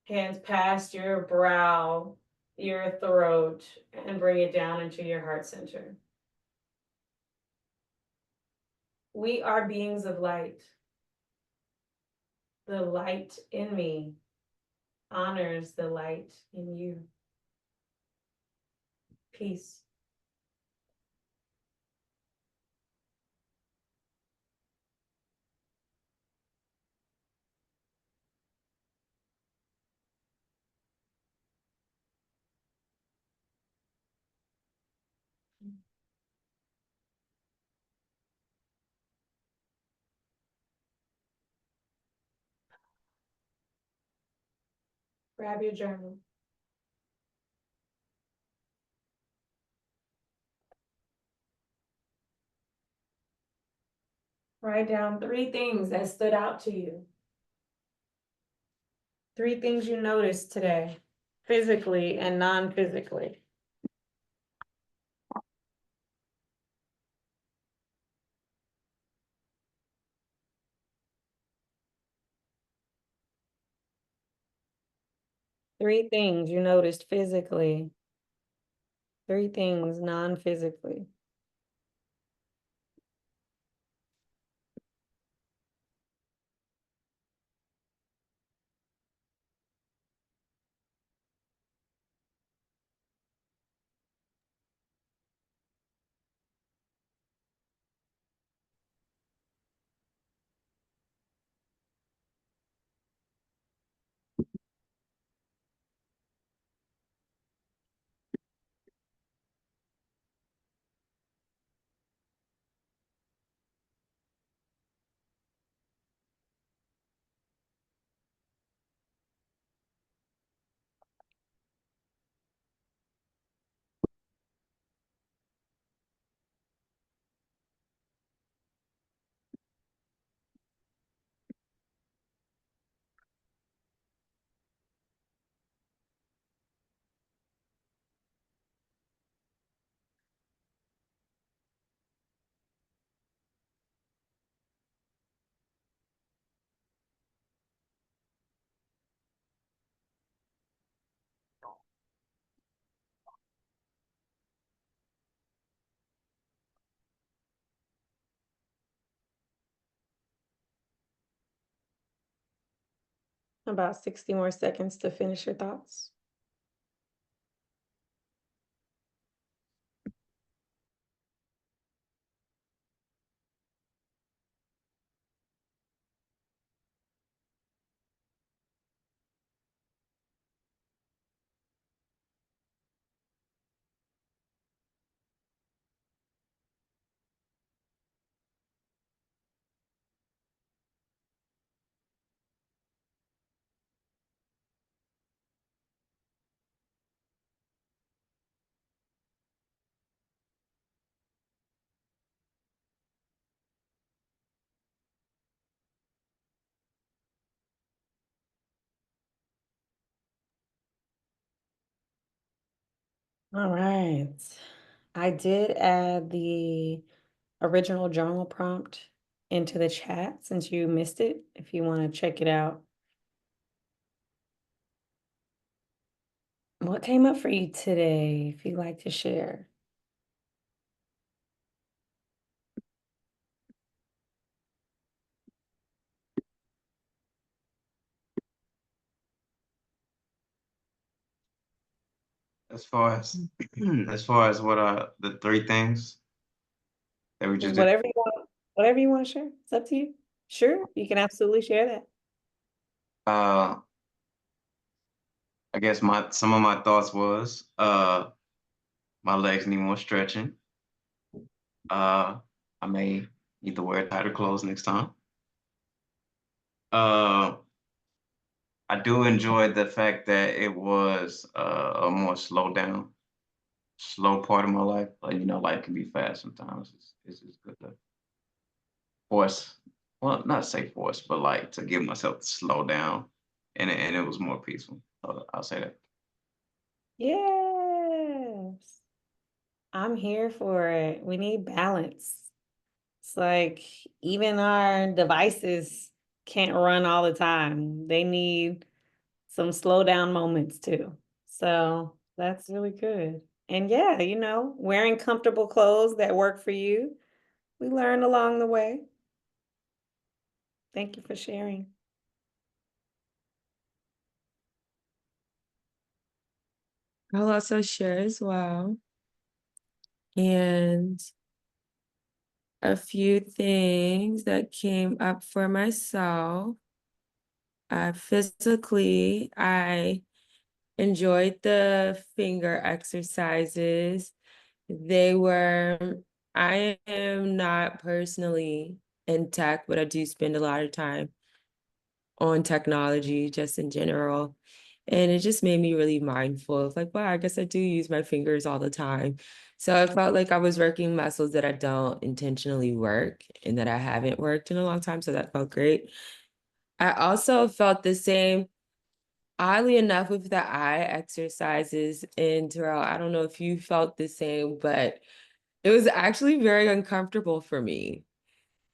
Hands past your brow, your throat, and bring it down into your heart center. We are beings of light. The light in me honors the light in you. Peace. Grab your journal. Write down 3 things that stood out to you. 3 things you noticed today, physically and non-physically. Three things you noticed physically. 3 things non-physically. About 60 more seconds to finish your thoughts. All right. I did add the original journal prompt into the chat since you missed it, if you want to check it out. What came up for you today, if you'd like to share? As far as as far as what are the three things that we just Just did, whatever you want to share. It's up to you. Sure, you can absolutely share that. uh I guess my some of my thoughts was my legs need more stretching. I may need to wear tighter clothes next time. Uh I do enjoy the fact that it was a more slow part of my life. But you know, life can be fast sometimes. It's just good to force, well, not say force, but like to give myself to slow down, and it was more peaceful. So I'll say that. Yes, I'm here for it. We need balance. It's like even our devices can't run all the time. They need some slow down moments too. So that's really good. And yeah, wearing comfortable clothes that work for you. We learn along the way. Thank you for sharing. I'll also share as well. And a few things that came up for myself. Physically, I enjoyed the finger exercises. I am not personally in tech, but I do spend a lot of time on technology just in general. And it just made me really mindful of like, wow, I guess I do use my fingers all the time. So I felt like I was working muscles that I don't intentionally work and that I haven't worked in a long time. So that felt great. I also felt the same, oddly enough, with the eye exercises. And Terrell, I don't know if you felt the same, but it was actually very uncomfortable for me.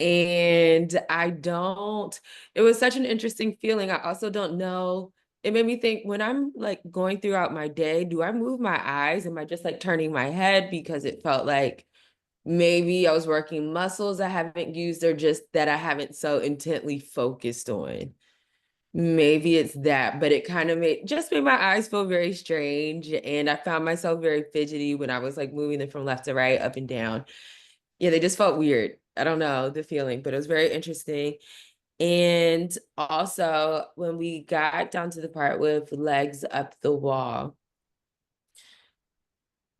And it was such an interesting feeling. I also don't know. It made me think, when I'm like going throughout my day, do I move my eyes? Am I just like turning my head? Because it felt like maybe I was working muscles I haven't used, or just that I haven't so intently focused on. Maybe it's that, but it kind of made my eyes feel very strange. And I found myself very fidgety when I was like moving them from left to right, up and down. Yeah, they just felt weird. I don't know the feeling, but it was very interesting. And also, when we got down to the part with legs up the wall,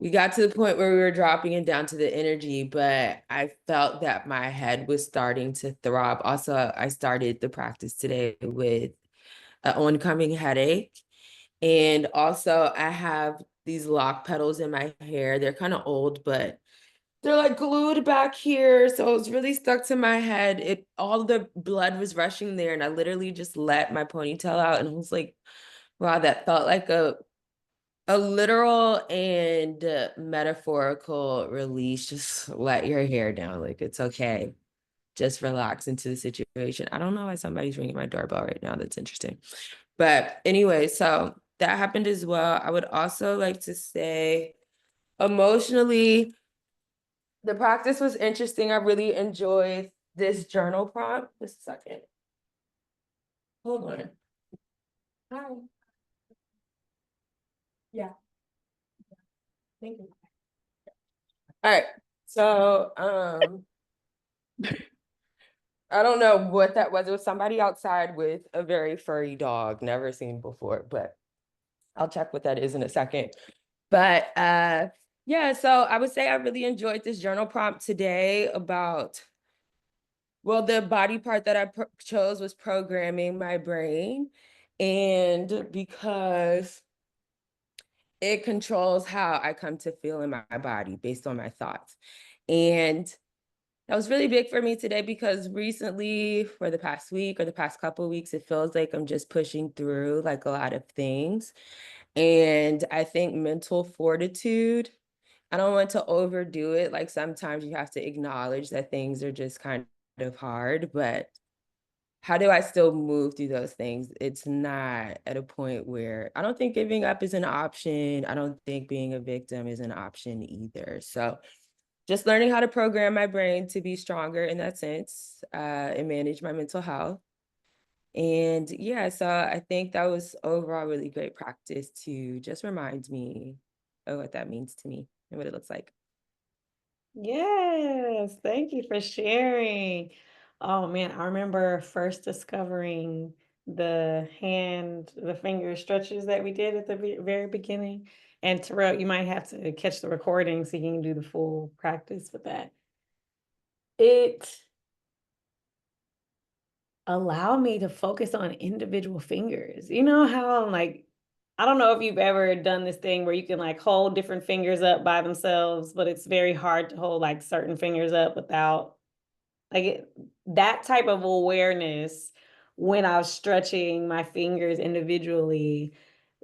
we got to the point where we were dropping it down to the energy, but I felt that my head was starting to throb. Also, I started the practice today with an oncoming headache. And also, I have these lock pedals in my hair. They're kind of old, but they're like glued back here. So it was really stuck to my head. All the blood was rushing there, and I literally just let my ponytail out, and I was like, wow, that felt like a literal and metaphorical release. Just let your hair down. Like, it's okay. Just relax into the situation. I don't know why somebody's ringing my doorbell right now. That's interesting. But anyway, so that happened as well. I would also like to say, emotionally, the practice was interesting. I really enjoyed this journal prompt. Just a second. Hold on. Hi. Yeah. Thank you. All right. So, I don't know what that was. It was somebody outside with a very furry dog, never seen before, but I'll check what that is in a second. But yeah, so I would say I really enjoyed this journal prompt today about, well, the body part that I chose was programming my brain. And because it controls how I come to feel in my body based on my thoughts. And that was really big for me today because recently, for the past week or the past couple of weeks, it feels like I'm just pushing through like a lot of things. And I think mental fortitude, I don't want to overdo it. Like sometimes you have to acknowledge that things are just kind of hard, but how do I still move through those things? It's not at a point where I don't think giving up is an option. I don't think being a victim is an option either. So just learning how to program my brain to be stronger in that sense, and manage my mental health. And yeah, so I think that was overall really great practice to just remind me of what that means to me and what it looks like. Yes, thank you for sharing. Oh man, I remember first discovering the finger stretches that we did at the very beginning. And Terrell, you might have to catch the recording so you can do the full practice with that. It allowed me to focus on individual fingers. You know how like I don't know if you've ever done this thing where you can like hold different fingers up by themselves, but it's very hard to hold like certain fingers up without that type of awareness when I was stretching my fingers individually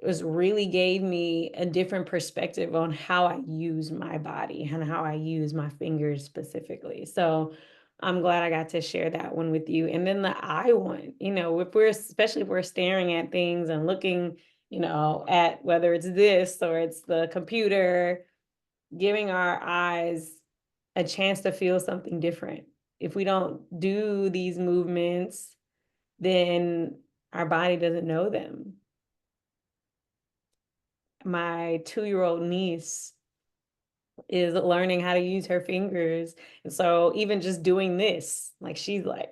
was really gave me a different perspective on how I use my body and how I use my fingers specifically. So I'm glad I got to share that one with you. And then the eye one, if especially if we're staring at things and looking, at whether it's this or it's the computer, giving our eyes a chance to feel something different. If we don't do these movements, then our body doesn't know them. My 2-year-old niece is learning how to use her fingers. And so even just doing this, like she's like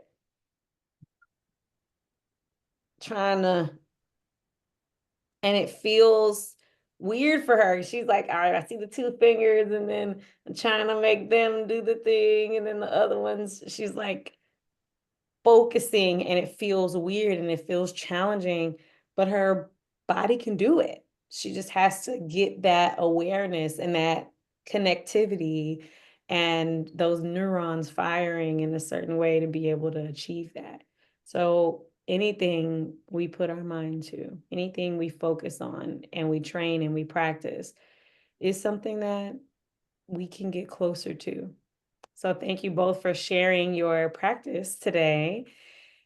trying to, and it feels weird for her. She's like, all right, I see the 2 fingers and then I'm trying to make them do the thing. And then the other ones, she's like focusing and it feels weird and it feels challenging, but her body can do it. She just has to get that awareness and that connectivity and those neurons firing in a certain way to be able to achieve that. So anything we put our mind to, anything we focus on and we train and we practice is something that we can get closer to. So thank you both for sharing your practice today.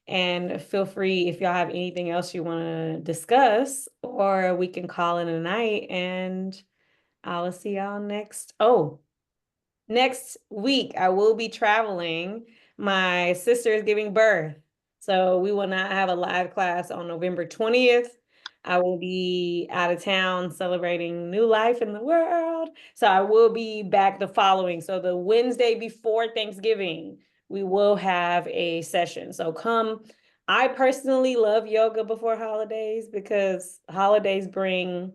And feel free if y'all have anything else you want to discuss, or we can call it a night and I'll see y'all next. Oh, next week I will be traveling. My sister is giving birth. So we will not have a live class on November 20th. I will be out of town celebrating new life in the world. So I will be back the following. So the Wednesday before Thanksgiving, we will have a session. So come. I personally love yoga before holidays because holidays bring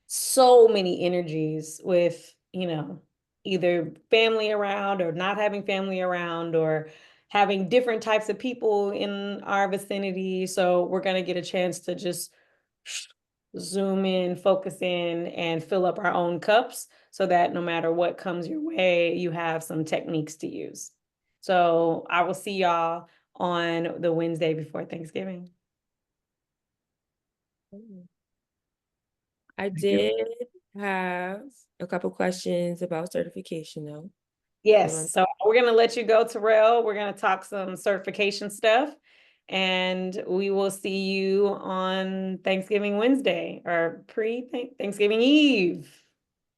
so many energies with, either family around or not having family around or having different types of people in our vicinity. So we're going to get a chance to just zoom in, focus in, and fill up our own cups so that no matter what comes your way, you have some techniques to use. So I will see y'all on the Wednesday before Thanksgiving. I did have a couple questions about certification though. Yes, so we're gonna let you go, Terrell. We're gonna talk some certification stuff, and we will see you on Thanksgiving Wednesday or Thanksgiving Eve.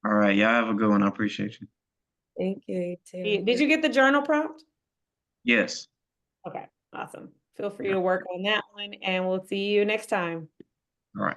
All right, y'all have a good one. I appreciate you. Thank you too. Did you get the journal prompt? Yes. Okay, awesome. Feel free Yeah. to work on that one, and we'll see you next time. All right.